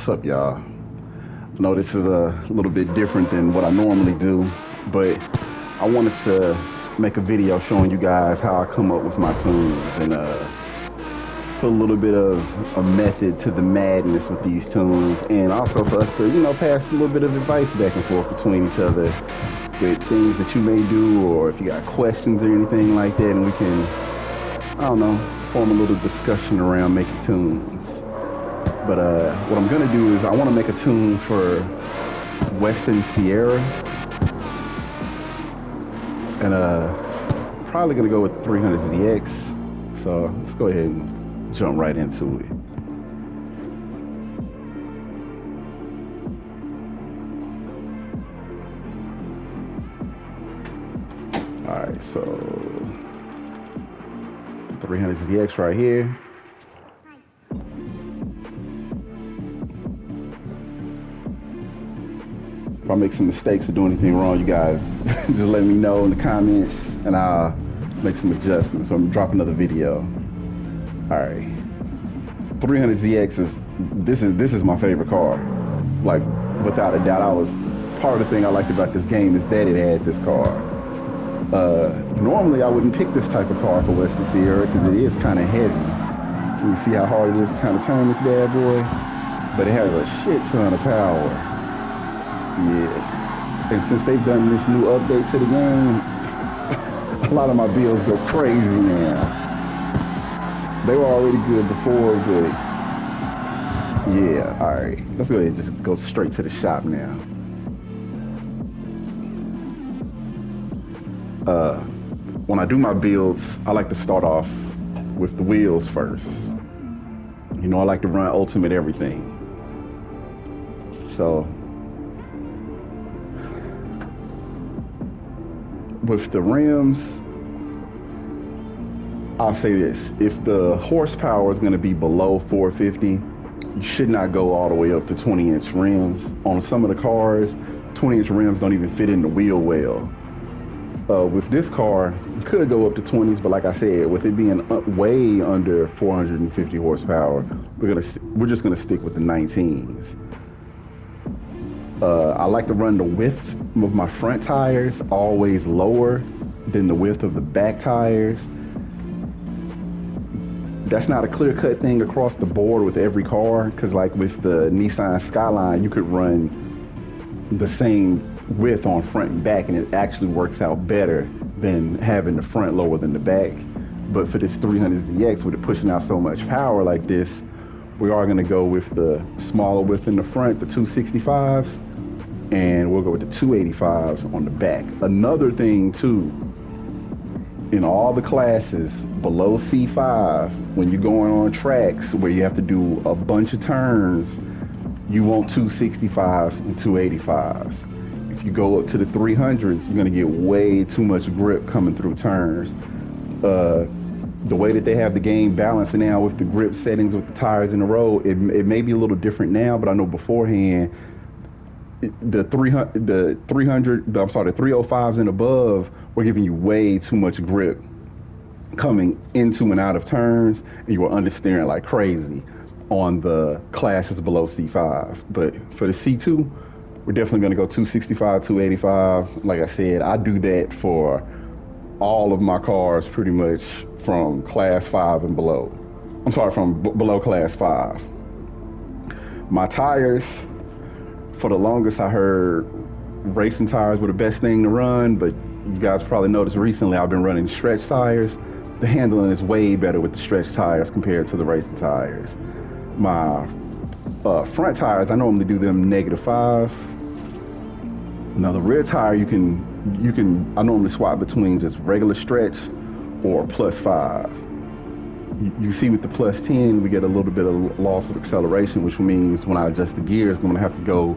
What's up, y'all? I know this is a little bit different than what I normally do, but I wanted to make a video showing you guys how I come up with my tunes and put a little bit of a method to the madness with these tunes, and also for us to, pass a little bit of advice back and forth between each other with things that you may do, or if you got questions or anything like that, and we can, I don't know, form a little discussion around making tunes. But what I'm gonna do is I want to make a tune for Western Sierra, and probably gonna go with 300ZX. So let's go ahead and jump right into it. All right, so 300ZX right here. If I make some mistakes or do anything wrong, you guys just let me know in the comments and I'll make some adjustments. So I'm gonna drop another video. All right, 300ZX this is my favorite car, like without a doubt. Part of the thing I liked about this game is that it had this car. Normally I wouldn't pick this type of car for Western Sierra because it is kind of heavy. You see how hard it is to kind of turn this bad boy, but it has a shit ton of power. Yeah, and since they've done this new update to the game, a lot of my bills go crazy now. They were already good before, but yeah, all right. Let's go ahead and just go straight to the shop now. When I do my builds, I like to start off with the wheels first. I like to run ultimate everything. So with the rims, I'll say this: if the horsepower is going to be below 450, you should not go all the way up to 20-inch rims. On some of the cars, 20-inch rims don't even fit in the wheel well. With this car, you could go up to 20s, but like I said, with it being way under 450 horsepower, we're just gonna stick with the 19s. I like to run the width of my front tires always lower than the width of the back tires. That's not a clear-cut thing across the board with every car, because like with the Nissan Skyline, you could run the same width on front and back, and it actually works out better than having the front lower than the back. But for this 300ZX, with it pushing out so much power like this, we are going to go with the smaller width in the front, the 265s, and we'll go with the 285s on the back. Another thing too, in all the classes below C5, when you're going on tracks where you have to do a bunch of turns, you want 265s and 285s. If you go up to the 300s, you're gonna get way too much grip coming through turns. The way that they have the game balancing now with the grip settings with the tires in the road, it may be a little different now, but I know beforehand, the 305s and above were giving you way too much grip coming into and out of turns, and you were understeering like crazy on the classes below C5. But for the C2, we're definitely going to go 265, 285. Like I said, I do that for all of my cars pretty much from class 5 and below. I'm sorry, from below class 5. My tires, for the longest I heard racing tires were the best thing to run, but you guys probably noticed recently I've been running stretch tires. The handling is way better with the stretch tires compared to the racing tires. My front tires, I normally do them -5. Now the rear tire, I normally swap between just regular stretch or +5. You see with the +10, we get a little bit of loss of acceleration, which means when I adjust the gears, I'm gonna have to go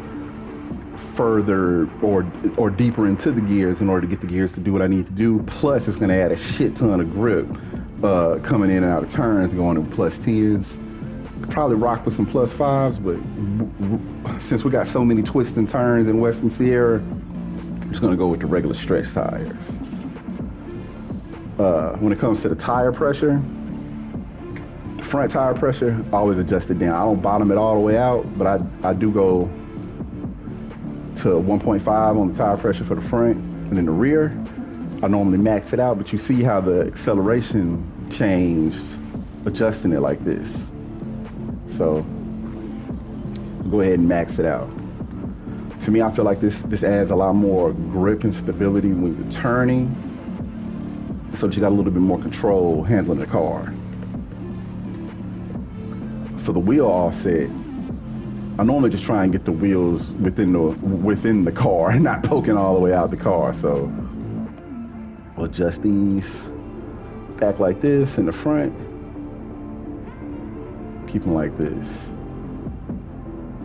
further or deeper into the gears in order to get the gears to do what I need to do. Plus, it's gonna add a shit ton of grip coming in and out of turns, going to +10s. Probably rock with some +5s, but since we got so many twists and turns in Western Sierra, I'm just gonna go with the regular stretch tires. When it comes to the tire pressure, front tire pressure, I always adjust it down. I don't bottom it all the way out, but I do go to 1.5 on the tire pressure for the front, and in the rear, I normally max it out, but you see how the acceleration changed adjusting it like this. So go ahead and max it out. To me, I feel like this adds a lot more grip and stability when you're turning, so that you got a little bit more control handling the car. For the wheel offset, I normally just try and get the wheels within the car and not poking all the way out the car. So we'll adjust these back like this in the front. Keep them like this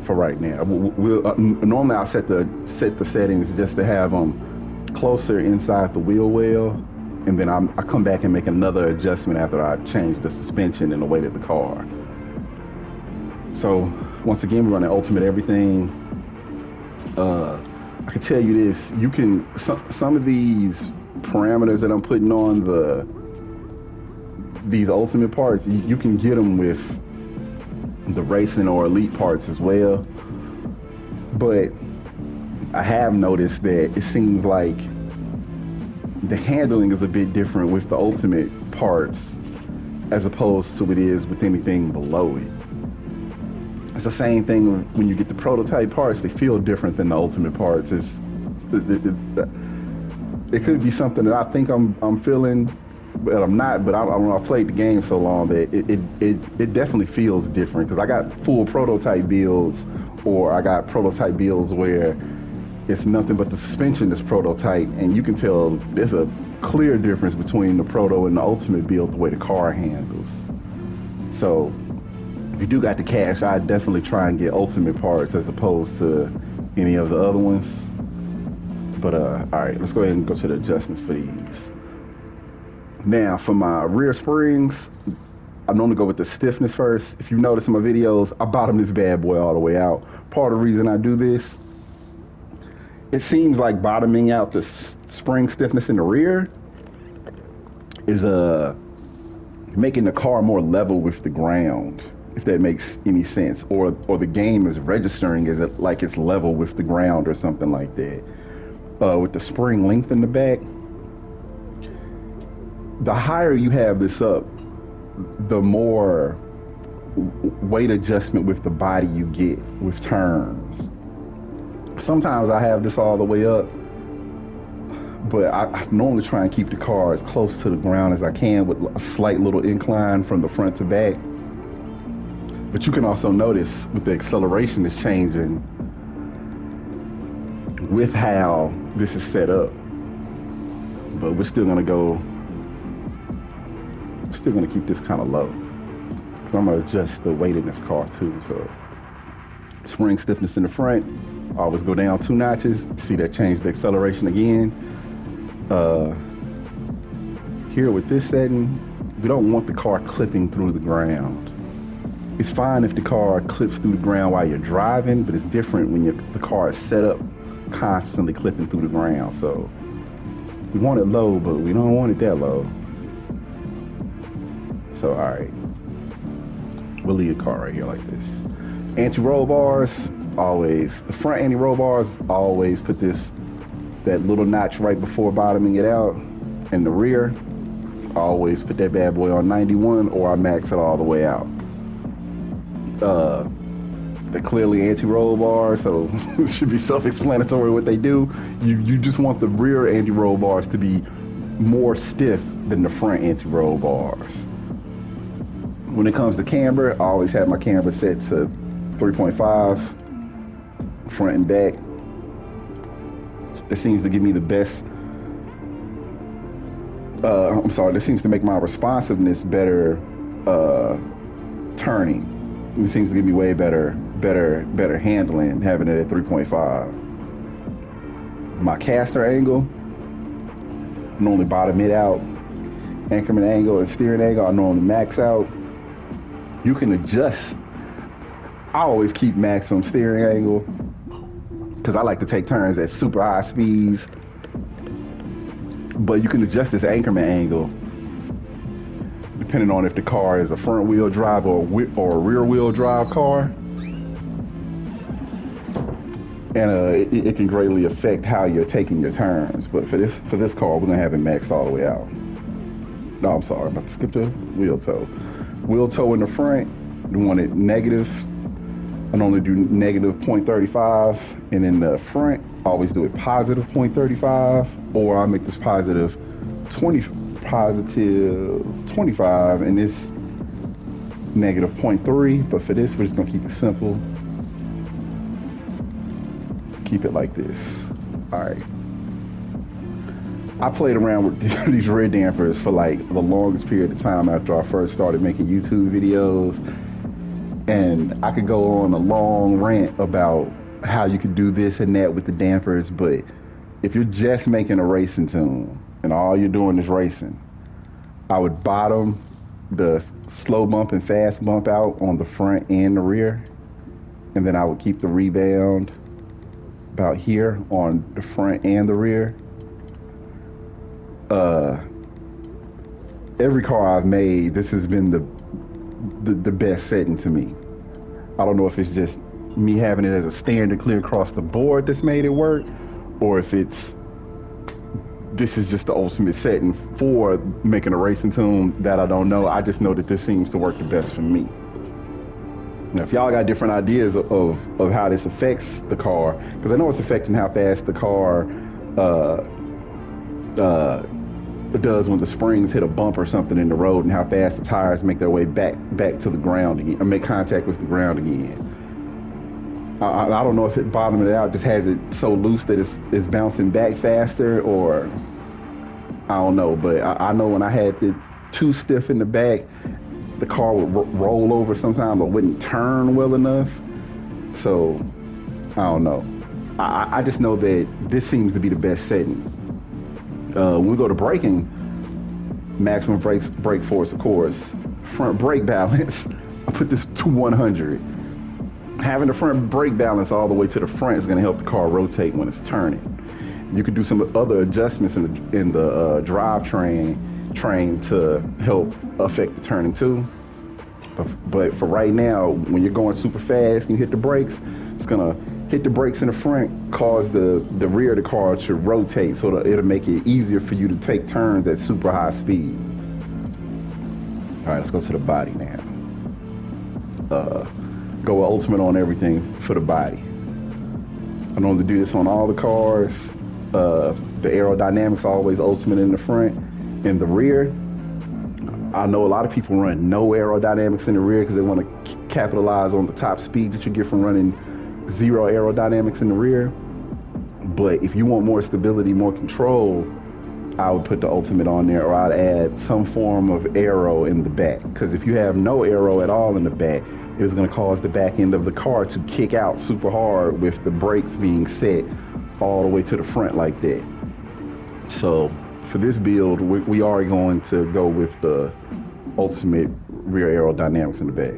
for right now. Normally I'll set the settings just to have them closer inside the wheel well, and then I come back and make another adjustment after I change the suspension and the weight of the car. So once again, we're running Ultimate everything. I can tell you this: you can some of these parameters that I'm putting on these Ultimate parts, you can get them with the racing or elite parts as well. But I have noticed that it seems like the handling is a bit different with the Ultimate parts as opposed to it is with anything below it. It's the same thing when you get the prototype parts. They feel different than the Ultimate parts. It could be something that I think I'm feeling, but I'm not. But I've played the game so long that it definitely feels different, because I got full prototype builds, or I got prototype builds where it's nothing but the suspension is prototype, and you can tell there's a clear difference between the proto and the Ultimate build, the way the car handles. So if you do got the cash, I definitely try and get Ultimate parts as opposed to any of the other ones. But all right, let's go ahead and go to the adjustments for these. Now for my rear springs, I normally go with the stiffness first. If you notice in my videos, I bottom this bad boy all the way out. Part of the reason I do this, it seems like bottoming out the spring stiffness in the rear is making the car more level with the ground, if that makes any sense, or the game is registering as it like it's level with the ground or something like that. With the spring length in the back, the higher you have this up, the more weight adjustment with the body you get with turns. Sometimes I have this all the way up, but I normally try and keep the car as close to the ground as I can with a slight little incline from the front to back. But you can also notice with the acceleration is changing with how this is set up. But we're still gonna keep this kind of low, because I'm gonna adjust the weight in this car too. So spring stiffness in the front, always go down 2 notches. See that change the acceleration again. Here with this setting, we don't want the car clipping through the ground. It's fine if the car clips through the ground while you're driving, but it's different when the car is set up constantly clipping through the ground. So we want it low, but we don't want it that low. So all right, we'll leave the car right here like this. Anti-roll bars, always, the front anti-roll bars, always put that little notch right before bottoming it out. And the rear, always put that bad boy on 91, or I max it all the way out. They're clearly anti-roll bars, so it should be self-explanatory what they do. You just want the rear anti-roll bars to be more stiff than the front anti-roll bars. When it comes to camber, I always have my camber set to 3.5, front and back. This seems to give me the best, this seems to make my responsiveness better turning. It seems to give me way better handling having it at 3.5. My caster angle, normally bottom it out. Anchorman angle and steering angle, I normally max out. You can adjust. I always keep maximum steering angle, because I like to take turns at super high speeds. But you can adjust this Anchorman angle with depending on if the car is a front wheel drive or a rear wheel drive car. And it can greatly affect how you're taking your turns. But for this car, we're gonna have it maxed all the way out. No, I'm sorry, I'm about to skip the wheel toe. Wheel toe in the front, you want it negative. I normally do negative 0.35, and in the front, I always do it positive 0.35, or I make this positive 25, and this negative 0.3. But for this, we're just gonna keep it simple. Keep it like this. All right. I played around with these rear dampers for like the longest period of time after I first started making YouTube videos. And I could go on a long rant about how you could do this and that with the dampers, but if you're just making a racing tune and all you're doing is racing, I would bottom the slow bump and fast bump out on the front and the rear, and then I would keep the rebound about here on the front and the rear. Every car I've made, this has been the best setting to me. I don't know if it's just me having it as a standard clear across the board that's made it work, or if this is just the ultimate setting for making a racing tune. That I don't know. I just know that this seems to work the best for me. Now, if y'all got different ideas of how this affects the car, because I know it's affecting how fast the car does when the springs hit a bump or something in the road, and how fast the tires make their way back to the ground again, or make contact with the ground again. I don't know if it bottomed it out, just has it so loose that it's bouncing back faster, or I don't know. But I know when I had it too stiff in the back, the car would roll over sometimes, but wouldn't turn well enough. So I don't know. I just know that this seems to be the best setting. When we go to braking, maximum brake force, of course. Front brake balance, I put this to 100. Having the front brake balance all the way to the front is going to help the car rotate when it's turning. You could do some other adjustments in the drivetrain to help affect the turning too. But for right now, when you're going super fast and you hit the brakes, it's going to hit the brakes in the front, cause the rear of the car to rotate, so it'll make it easier for you to take turns at super high speed. All right, let's go to the body now. Go ultimate on everything for the body. I normally do this on all the cars. The aerodynamics always ultimate in the front. In the rear, I know a lot of people run no aerodynamics in the rear because they want to capitalize on the top speed that you get from running zero aerodynamics in the rear. But if you want more stability, more control, I would put the ultimate on there, or I'd add some form of aero in the back. Because if you have no aero at all in the back, it's going to cause the back end of the car to kick out super hard with the brakes being set all the way to the front like that. So for this build, we are going to go with the ultimate rear aerodynamics in the back.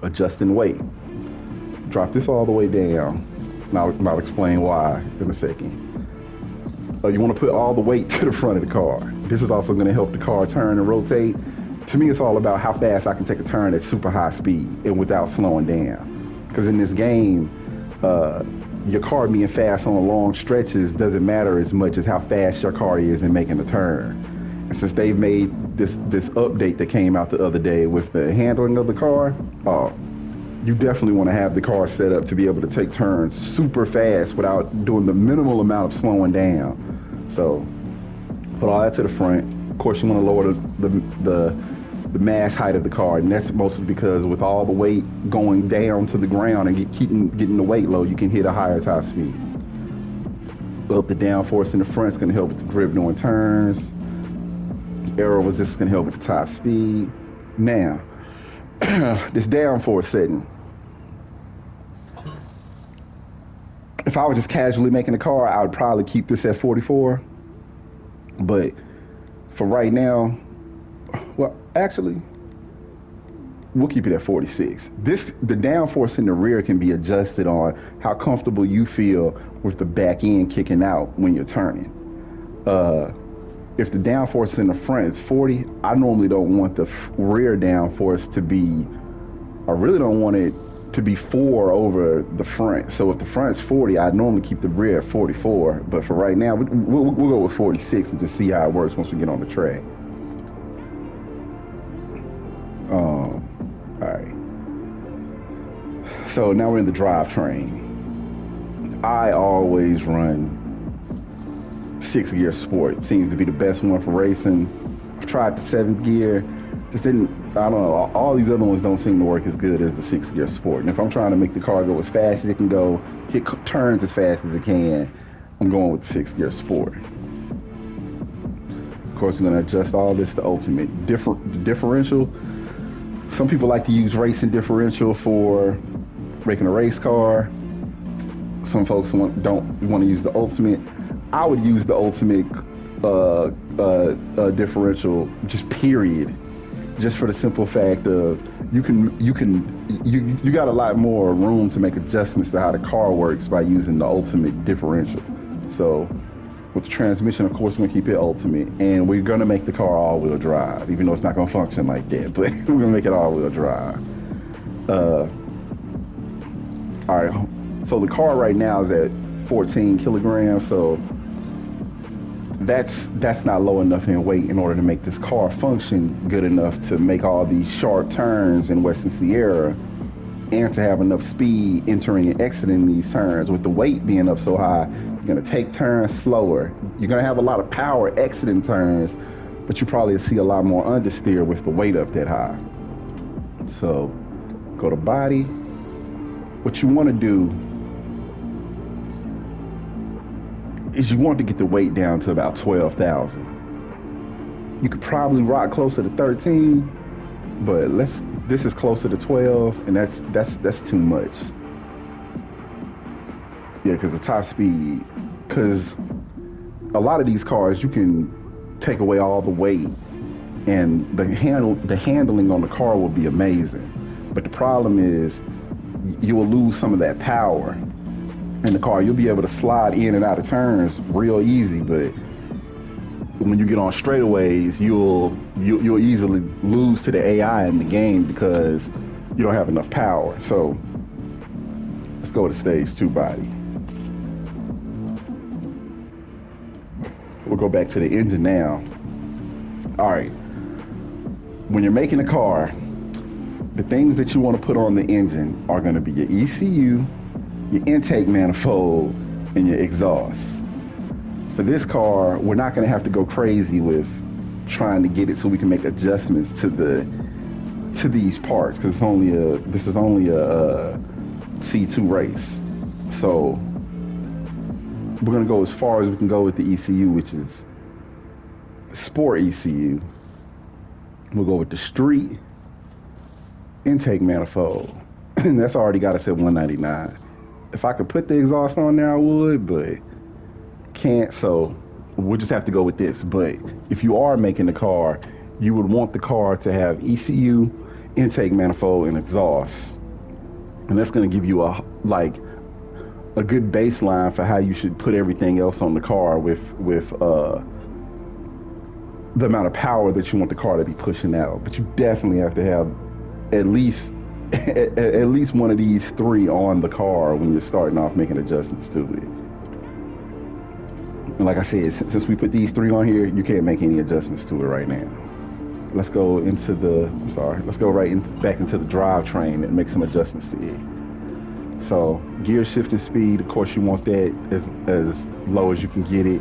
Adjusting weight. Drop this all the way down. Now I'll explain why in a second. You want to put all the weight to the front of the car. This is also going to help the car turn and rotate. To me, it's all about how fast I can take a turn at super high speed and without slowing down. Because in this game, your car being fast on long stretches doesn't matter as much as how fast your car is in making a turn. And since they've made this update that came out the other day with the handling of the car, you definitely want to have the car set up to be able to take turns super fast without doing the minimal amount of slowing down. So put all that to the front. Of course, you want to lower the mass height of the car, and that's mostly because with all the weight going down to the ground and getting the weight low, you can hit a higher top speed. Up the downforce in the front is going to help with the grip during turns. Aero resistance is going to help with the top speed. Now, this downforce setting. If I was just casually making a car, I would probably keep this at 44. But for right now, well, actually, we'll keep it at 46. The downforce in the rear can be adjusted on how comfortable you feel with the back end kicking out when you're turning. if the downforce in the front is 40, I normally don't want the rear downforce to be, I really don't want it to be 4 over the front. So if the front's 40, I normally keep the rear at 44. But for right now, we'll go with 46 and just see how it works once we get on the track. All right. So now we're in the drivetrain. I always run 6-gear sport. Seems to be the best one for racing. I've tried the 7th gear. Just didn't, I don't know, all these other ones don't seem to work as good as the 6-gear sport. And if I'm trying to make the car go as fast as it can go, hit turns as fast as it can, I'm going with the 6-gear sport. Of course, I'm going to adjust all this to ultimate. Differential, some people like to use racing differential for making a race car. Some folks don't want to use the ultimate. I would use the ultimate differential, just period. Just for the simple fact of you got a lot more room to make adjustments to how the car works by using the ultimate differential. So with the transmission, of course, we're gonna keep it ultimate, and we're gonna make the car all-wheel drive, even though it's not gonna function like that, but we're gonna make it all-wheel drive. All right, so the car right now is at 14 kilograms, so that's not low enough in weight in order to make this car function good enough to make all these sharp turns in Western Sierra and to have enough speed entering and exiting these turns. With the weight being up so high, you're gonna take turns slower. You're gonna have a lot of power exiting turns, but you probably see a lot more understeer with the weight up that high. So go to body. What you wanna do is you want to get the weight down to about 12,000. You could probably rock closer to 13, but this is closer to 12, and that's too much. Yeah, because the top speed, because a lot of these cars you can take away all the weight, and the handling on the car will be amazing. But the problem is you will lose some of that power in the car. You'll be able to slide in and out of turns real easy, but when you get on straightaways, you'll easily lose to the AI in the game because you don't have enough power. So let's go to stage 2 body. We'll go back to the engine now. All right, when you're making a car, the things that you want to put on the engine are going to be your ECU, your intake manifold, and your exhaust. For this car, we're not going to have to go crazy with trying to get it so we can make adjustments to these parts, because this is only a C2 race. So we're going to go as far as we can go with the ECU, which is sport ECU. We'll go with the street intake manifold. And that's already got us at 199. If I could put the exhaust on there, I would, but can't, so we'll just have to go with this. But if you are making the car, you would want the car to have ECU, intake manifold, and exhaust. And that's going to give you a good baseline for how you should put everything else on the car with the amount of power that you want the car to be pushing out. But you definitely have to have at least one of these 3 on the car when you're starting off making adjustments to it. And like I said, since we put these 3 on here, you can't make any adjustments to it right now. Let's go back into the drivetrain and make some adjustments to it. So gear shifting speed, of course you want that as low as you can get it.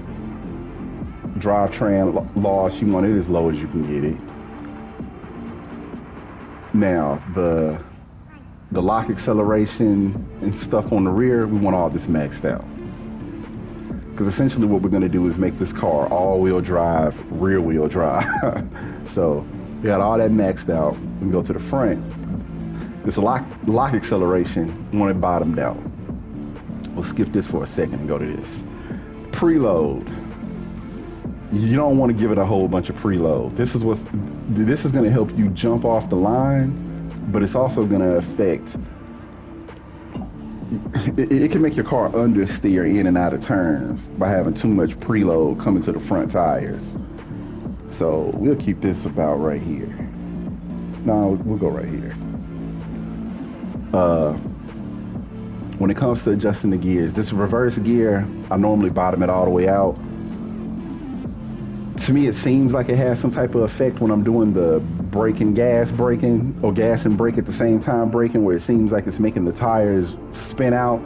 Drivetrain loss, you want it as low as you can get it. Now the lock acceleration and stuff on the rear, we want all this maxed out. Because essentially what we're going to do is make this car all-wheel drive, rear-wheel drive. So we got all that maxed out. We can go to the front. This lock acceleration, we want it bottomed out. We'll skip this for a second and go to this. Preload. You don't want to give it a whole bunch of preload. This is going to help you jump off the line, but it's also going to affect, it can make your car understeer in and out of turns by having too much preload coming to the front tires. So we'll keep this about right here. No, we'll go right here. Uh, when it comes to adjusting the gears, this reverse gear, I normally bottom it all the way out. To me, it seems like it has some type of effect when I'm doing the brake and gas braking, or gas and brake at the same time braking, where it seems like it's making the tires spin out.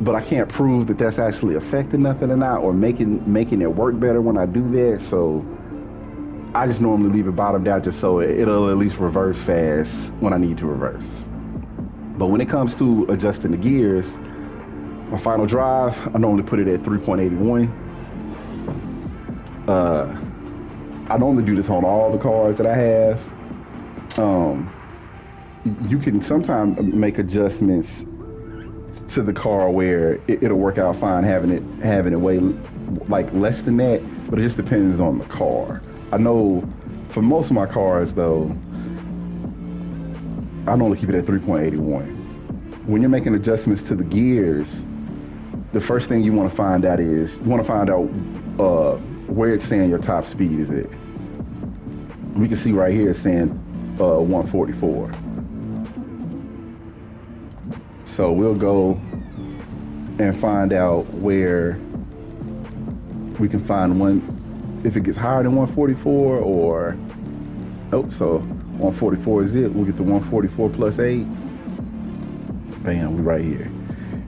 But I can't prove that that's actually affecting nothing or not, or making it work better when I do that. So I just normally leave it bottomed out just so it'll at least reverse fast when I need to reverse. But when it comes to adjusting the gears, my final drive, I normally put it at 3.81. I normally do this on all the cars that I have. You can sometimes make adjustments to the car where it'll work out fine having it way like less than that, but it just depends on the car. I know for most of my cars though, I normally keep it at 3.81. When you're making adjustments to the gears, the first thing you want to find out where it's saying your top speed is at. We can see right here it's saying 144. So we'll go and find out where we can find one, if it gets higher than 144 or, oh, so 144 is it. We'll get to 144 plus 8. Bam, we right here.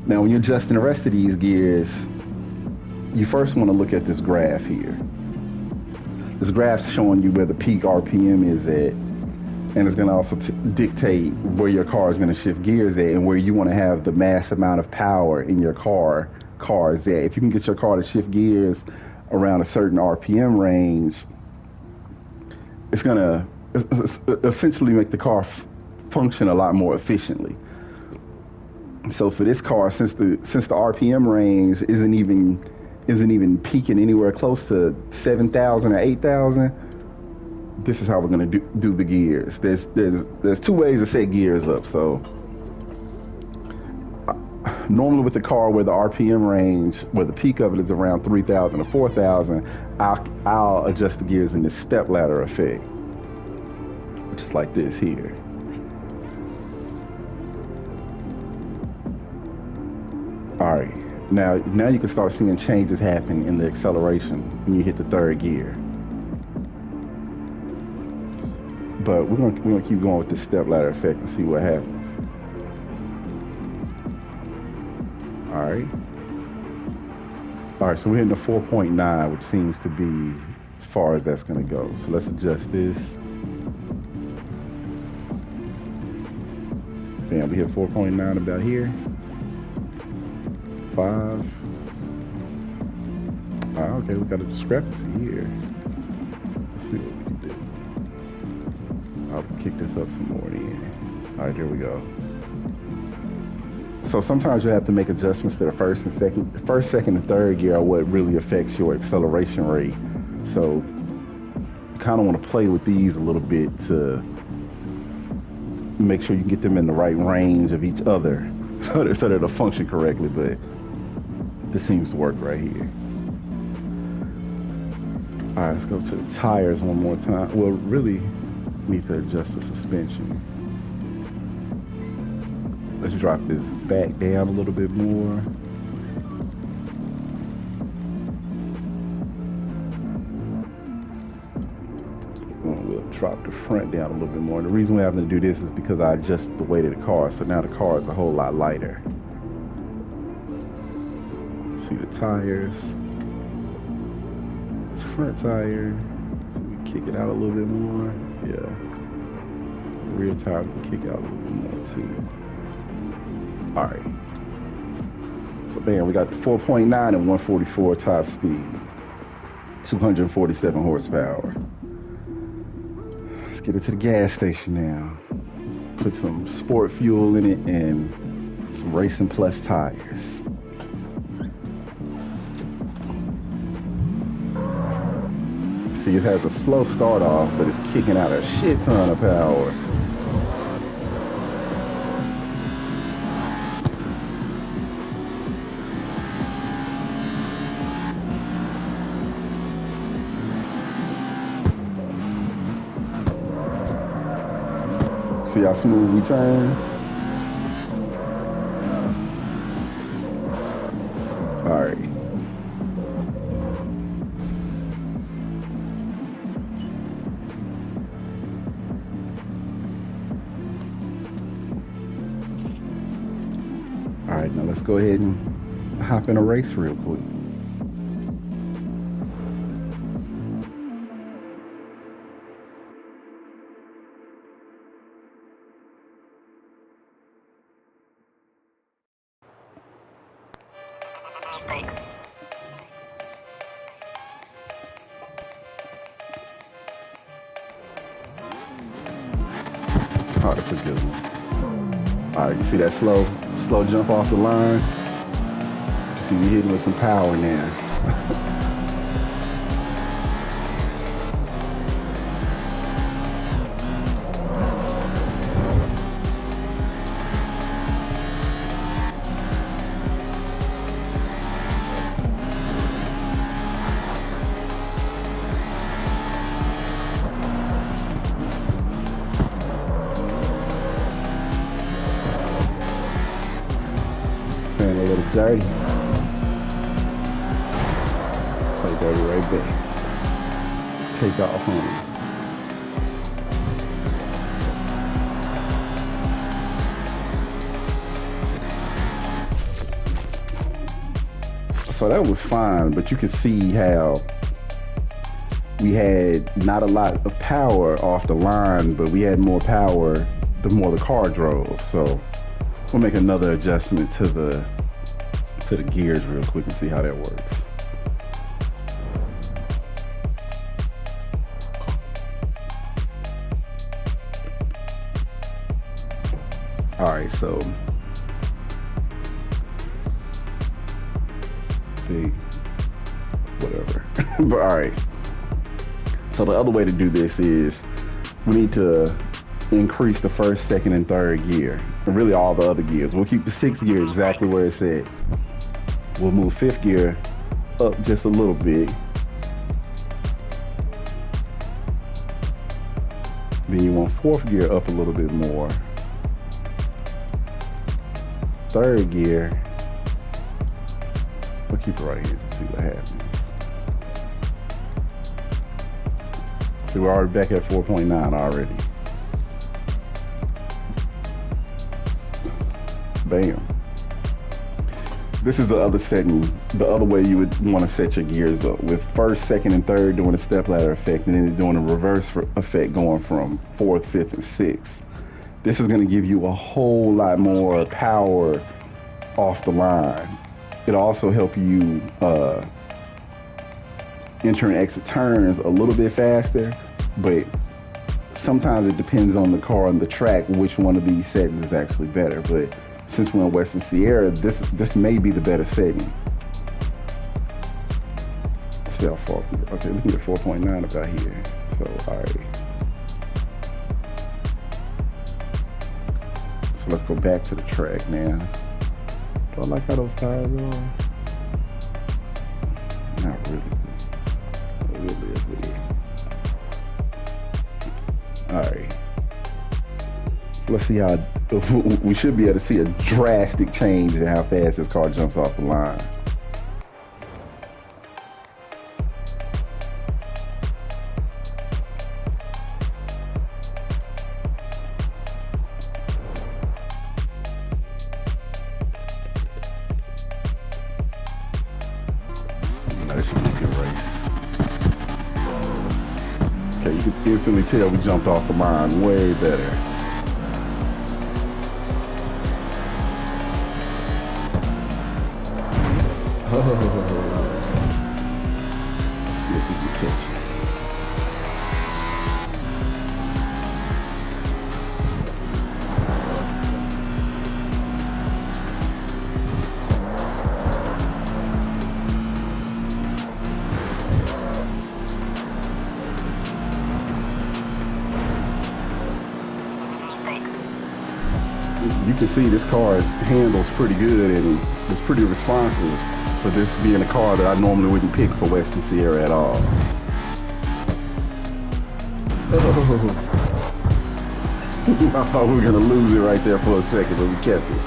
Now when you're adjusting the rest of these gears, you first want to look at this graph here. This graph's showing you where the peak RPM is at, and it's going to also dictate where your car is going to shift gears at and where you want to have the mass amount of power in your car is at. If you can get your car to shift gears around a certain RPM range, it's going to essentially make the car function a lot more efficiently. So for this car, since the RPM range isn't even peaking anywhere close to 7,000 or 8,000, this is how we're going to do the gears. There's two ways to set gears up. So normally with the car where the RPM range, where the peak of it is around 3,000 or 4,000, I'll adjust the gears in this step ladder effect, which is like this here. All right, now you can start seeing changes happen in the acceleration when you hit the third gear. But we're gonna keep going with this step ladder effect and see what happens. All right, so we're hitting the 4.9, which seems to be as far as that's gonna go. So let's adjust this. Bam, we hit 4.9 about here. 5. Okay, we got a discrepancy here. Let's see what we can do. I'll kick this up some more then. All right, here we go. So sometimes you have to make adjustments to the first, second, and third gear are what really affects your acceleration rate. So you kind of want to play with these a little bit to make sure you get them in the right range of each other so that it'll function correctly. But this seems to work right here. All right, let's go to the tires one more time. Well, really need to adjust the suspension. Let's drop this back down a little bit more. We'll drop the front down a little bit more. And the reason we're having to do this is because I adjust the weight of the car. So now the car is a whole lot lighter. See the tires. This front tire. So we kick it out a little bit more. Yeah. The rear tire we can kick out a little bit more too. All right. So bam, we got the 4.9 and 144 top speed. 247 horsepower. Let's get it to the gas station now. Put some sport fuel in it and some Racing Plus tires. See, it has a slow start off, but it's kicking out a shit ton of power. See how smooth we turn? All right. All right, now let's go ahead and hop in a race real quick. Oh, that's a good one. All right, you see that slow jump off the line? You see me hitting with some power now. Playing a little dirty. Play dirty right back. Take off on him. So that was fine, but you could see how we had not a lot of power off the line, but we had more power the more the car drove. So we'll make another adjustment to the gears real quick and see how that works. All right, so see, whatever. But all right. So the other way to do this is we need to increase the first, second, and third gear, and really all the other gears. We'll keep the sixth gear exactly where it's at. We'll move fifth gear up just a little bit. Then you want fourth gear up a little bit more. Third gear, we'll keep it right here to see what happens. See, we're already back at 4.9 already. Bam. This is the other setting, the other way you would want to set your gears up, with first, second, and third doing a step ladder effect, and then doing a reverse effect going from fourth, fifth, and sixth. This is going to give you a whole lot more power off the line. It'll also help you enter and exit turns a little bit faster, but sometimes it depends on the car and the track which one of these settings is actually better. But since we're in Western Sierra, this may be the better setting. Let's see how far. Okay, we can get 4.9 about here. So, all right. So let's go back to the track now. Do I like how those tires are? Not really. A little bit. All right. Let's see how, we should be able to see a drastic change in how fast this car jumps off the line. That should be a good race. Okay, you can instantly tell we jumped off the line way better. Oh, let's see if we can catch it. You can see this car handles pretty good and it's pretty responsive for this being a car that I normally wouldn't pick for Western Sierra at all. Oh. I thought we were gonna lose it right there for a second, but we kept it.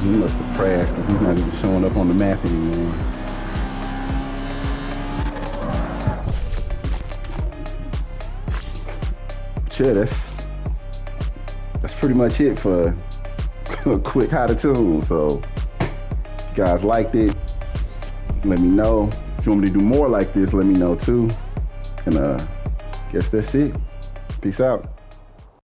He must have crashed because he's not even showing up on the map anymore. Yeah, that's pretty much it for a quick how to tune. So if you guys liked it, let me know. If you want me to do more like this, let me know too. And guess that's it. Peace out.